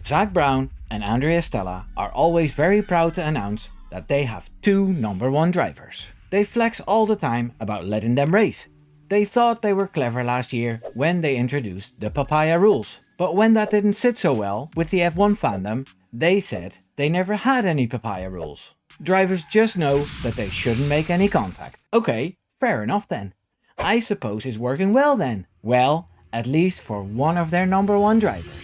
Zak Brown and Andrea Stella are always very proud to announce that they have two #1 drivers. They flex all the time about letting them race. They thought they were clever last year when they introduced the Papaya rules, but when that didn't sit so well with the F1 fandom, they said they never had any Papaya rules. Drivers just know that they shouldn't make any contact. Okay, fair enough then. I suppose it's working well then. Well, at least for one of their #1 drivers.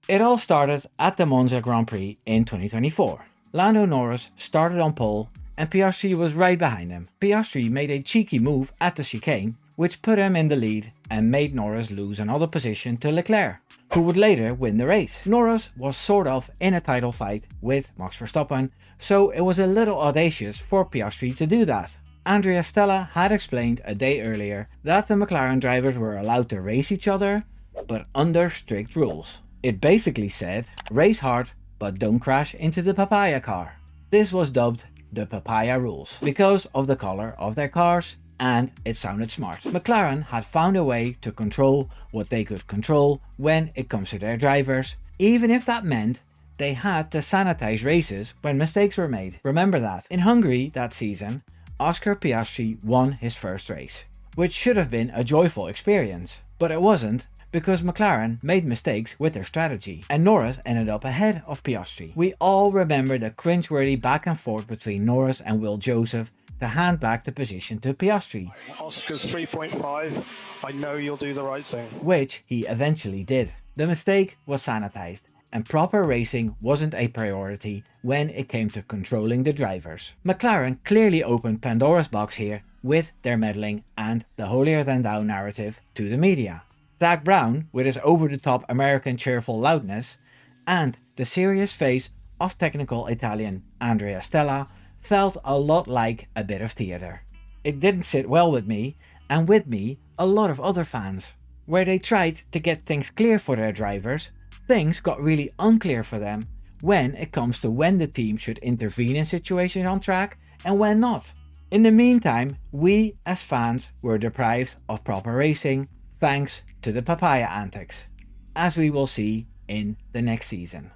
It all started at the Monza Grand Prix in 2024. Lando Norris started on pole and Piastri was right behind him. Piastri made a cheeky move at the chicane, which put him in the lead and made Norris lose another position to Leclerc, who would later win the race. Norris was sort of in a title fight with Max Verstappen, so it was a little audacious for Piastri to do that. Andrea Stella had explained a day earlier that the McLaren drivers were allowed to race each other, but under strict rules. It basically said, race hard, but don't crash into the Papaya car. This was dubbed the Papaya rules because of the color of their cars, and it sounded smart. McLaren had found a way to control what they could control when it comes to their drivers, even if that meant they had to sanitize races when mistakes were made. Remember that. In Hungary that season, Oscar Piastri won his first race, which should have been a joyful experience, but it wasn't, because McLaren made mistakes with their strategy, and Norris ended up ahead of Piastri. We all remember the cringeworthy back and forth between Norris and Will Joseph to hand back the position to Piastri. Oscar's 3.5, I know you'll do the right thing. Which he eventually did. The mistake was sanitized, and proper racing wasn't a priority when it came to controlling the drivers. McLaren clearly opened Pandora's box here with their meddling and the holier-than-thou narrative to the media. Zak Brown, with his over-the-top American cheerful loudness, and the serious face of technical Italian Andrea Stella, felt a lot like a bit of theatre. It didn't sit well with me, and with me, a lot of other fans. Where they tried to get things clear for their drivers, things got really unclear for them when it comes to when the team should intervene in situations on track and when not. In the meantime, we as fans were deprived of proper racing, thanks to the Papaya antics, as we will see in the next season.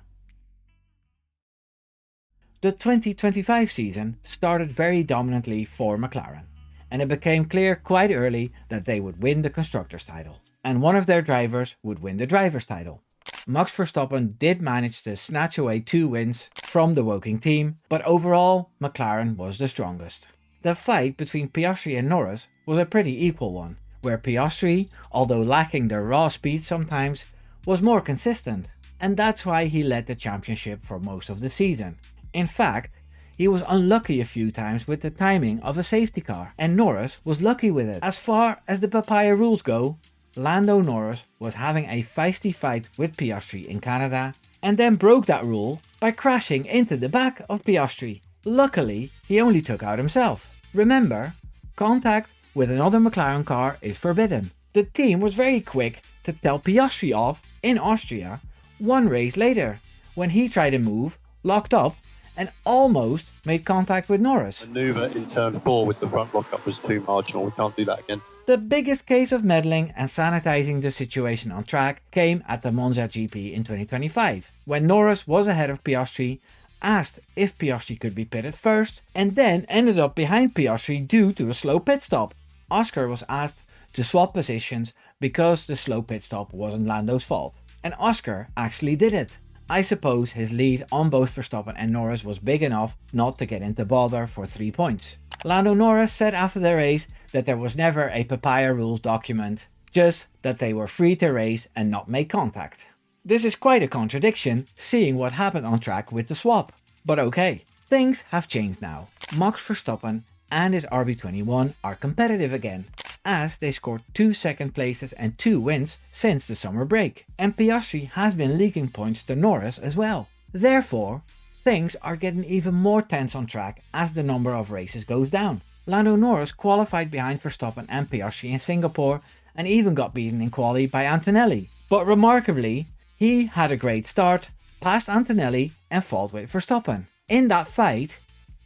The 2025 season started very dominantly for McLaren, and it became clear quite early that they would win the Constructors' title, and one of their drivers would win the Drivers' title. Max Verstappen did manage to snatch away 2 wins from the Woking team, but overall McLaren was the strongest. The fight between Piastri and Norris was a pretty equal one, where Piastri, although lacking the raw speed sometimes, was more consistent, and that's why he led the championship for most of the season. In fact, he was unlucky a few times with the timing of the safety car, and Norris was lucky with it. As far as the Papaya rules go, Lando Norris was having a feisty fight with Piastri in Canada, and then broke that rule by crashing into the back of Piastri. Luckily, he only took out himself. Remember, contact with another McLaren car is forbidden. The team was very quick to tell Piastri off in Austria 1 race later, when he tried a move, locked up, and almost made contact with Norris. Maneuver in turn 4 with the front lockup was too marginal, we can't do that again. The biggest case of meddling and sanitizing the situation on track came at the Monza GP in 2025, when Norris was ahead of Piastri, asked if Piastri could be pitted first, and then ended up behind Piastri due to a slow pit stop. Oscar was asked to swap positions because the slow pit stop wasn't Lando's fault, and Oscar actually did it. I suppose his lead on both Verstappen and Norris was big enough not to get into bother for 3 points. Lando Norris said after the race that there was never a Papaya rules document, just that they were free to race and not make contact. This is quite a contradiction, seeing what happened on track with the swap. But okay, things have changed now. Max Verstappen and his RB21 are competitive again, as they scored 2 second places and 2 wins since the summer break, and Piastri has been leaking points to Norris as well. Therefore, things are getting even more tense on track as the number of races goes down. Lando Norris qualified behind Verstappen and Piastri in Singapore and even got beaten in quali by Antonelli. But remarkably, he had a great start, passed Antonelli and fought with Verstappen. In that fight,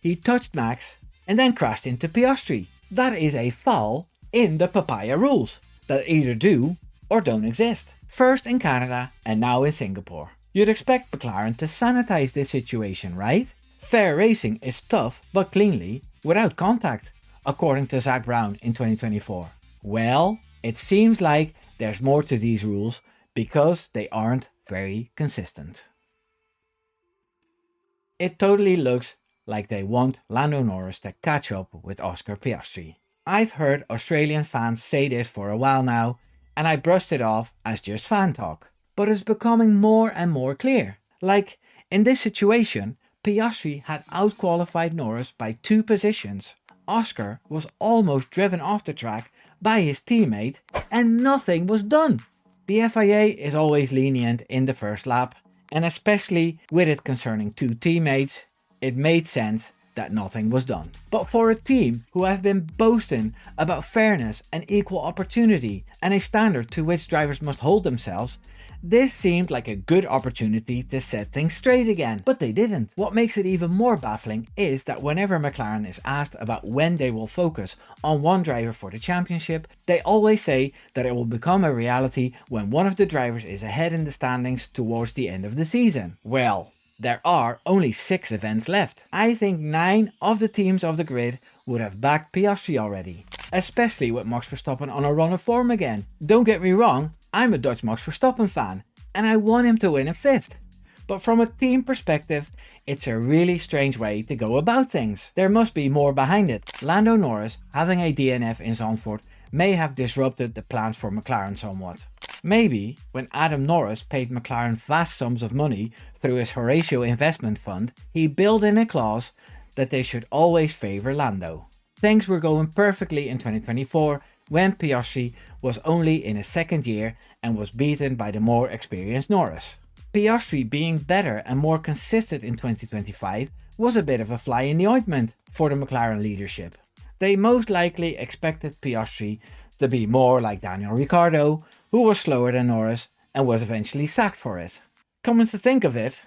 he touched Max and then crashed into Piastri. That is a foul in the Papaya rules that either do or don't exist. First in Canada and now in Singapore. You'd expect McLaren to sanitize this situation, right? Fair racing is tough but cleanly, without contact, according to Zak Brown in 2024. Well, it seems like there's more to these rules because they aren't very consistent. It totally looks like they want Lando Norris to catch up with Oscar Piastri. I've heard Australian fans say this for a while now, and I brushed it off as just fan talk. But it's becoming more and more clear. Like, in this situation, Piastri had outqualified Norris by 2 positions. Oscar was almost driven off the track by his teammate and nothing was done. The FIA is always lenient in the first lap, and especially with it concerning 2 teammates, it made sense that nothing was done. But for a team who have been boasting about fairness and equal opportunity and a standard to which drivers must hold themselves, this seemed like a good opportunity to set things straight again, but they didn't. What makes it even more baffling is that whenever McLaren is asked about when they will focus on one driver for the championship, they always say that it will become a reality when one of the drivers is ahead in the standings towards the end of the season. Well, there are only 6 events left. I think 9 of the teams of the grid would have backed Piastri already, especially with Max Verstappen on a run of form again. Don't get me wrong, I'm a Dutch Max Verstappen fan, and I want him to win in 5th. But from a team perspective, it's a really strange way to go about things. There must be more behind it. Lando Norris having a DNF in Zandvoort may have disrupted the plans for McLaren somewhat. Maybe when Adam Norris paid McLaren vast sums of money through his Horatio investment fund, he built in a clause that they should always favour Lando. Things were going perfectly in 2024 when Piastri was only in his 2nd year and was beaten by the more experienced Norris. Piastri being better and more consistent in 2025 was a bit of a fly in the ointment for the McLaren leadership. They most likely expected Piastri to be more like Daniel Ricciardo, who was slower than Norris and was eventually sacked for it. Coming to think of it,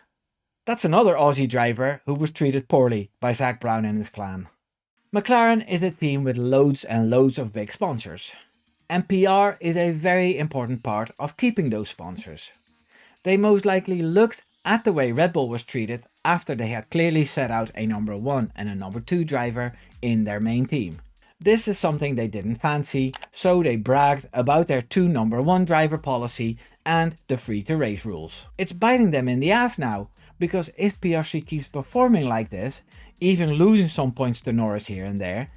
that's another Aussie driver who was treated poorly by Zak Brown and his clan. McLaren is a team with loads and loads of big sponsors, and PR is a very important part of keeping those sponsors. They most likely looked at the way Red Bull was treated after they had clearly set out a number 1 and a number 2 driver in their main team. This is something they didn't fancy, so they bragged about their 2 number 1 driver policy and the free to race rules. It's biting them in the ass now, because if Piastri keeps performing like this, even losing some points to Norris here and there,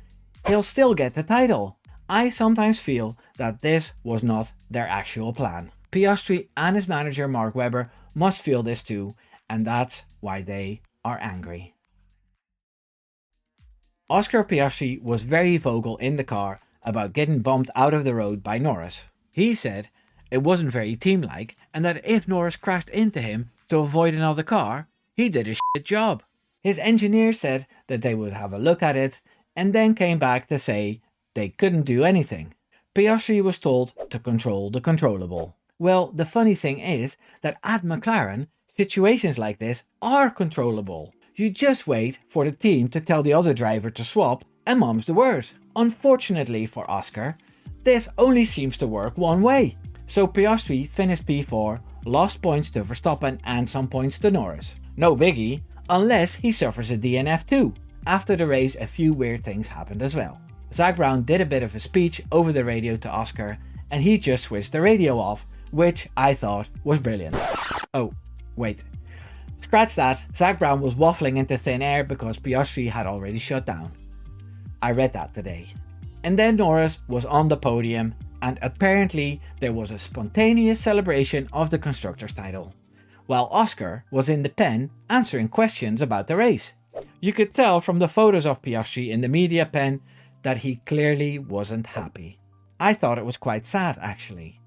he'll still get the title. I sometimes feel that this was not their actual plan. Piastri and his manager Mark Webber must feel this too, and that's why they are angry. Oscar Piastri was very vocal in the car about getting bumped out of the road by Norris. He said it wasn't very team-like and that if Norris crashed into him to avoid another car, he did a shit job. His engineer said that they would have a look at it and then came back to say they couldn't do anything. Piastri was told to control the controllable. Well, the funny thing is that at McLaren, situations like this are controllable. You just wait for the team to tell the other driver to swap and mum's the word. Unfortunately for Oscar, this only seems to work one way. So Piastri finished P4, lost points to Verstappen and some points to Norris. No biggie, unless he suffers a DNF too. After the race, a few weird things happened as well. Zak Brown did a bit of a speech over the radio to Oscar and he just switched the radio off, which I thought was brilliant. Oh, wait. Scratch that, Zak Brown was waffling into thin air because Piastri had already shut down. I read that today. And then Norris was on the podium and apparently there was a spontaneous celebration of the constructor's title, while Oscar was in the pen answering questions about the race. You could tell from the photos of Piastri in the media pen that he clearly wasn't happy. I thought it was quite sad actually.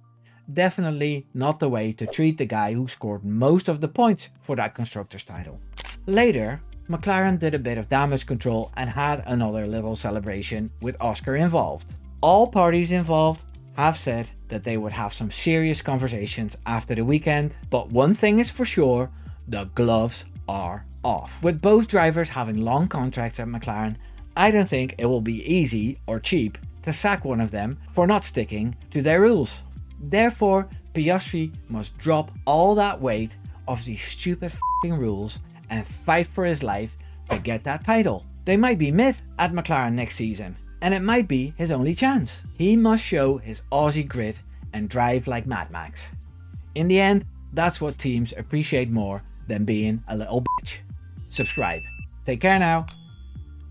Definitely not the way to treat the guy who scored most of the points for that constructor's title. Later, McLaren did a bit of damage control and had another little celebration with Oscar involved. All parties involved have said that they would have some serious conversations after the weekend, but one thing is for sure, the gloves are off. With both drivers having long contracts at McLaren, I don't think it will be easy or cheap to sack one of them for not sticking to their rules. Therefore, Piastri must drop all that weight of these stupid f***ing rules and fight for his life to get that title. They might be mid at McLaren next season, and it might be his only chance. He must show his Aussie grit and drive like Mad Max. In the end, that's what teams appreciate more than being a little bitch. Subscribe. Take care now.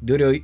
Doei doei.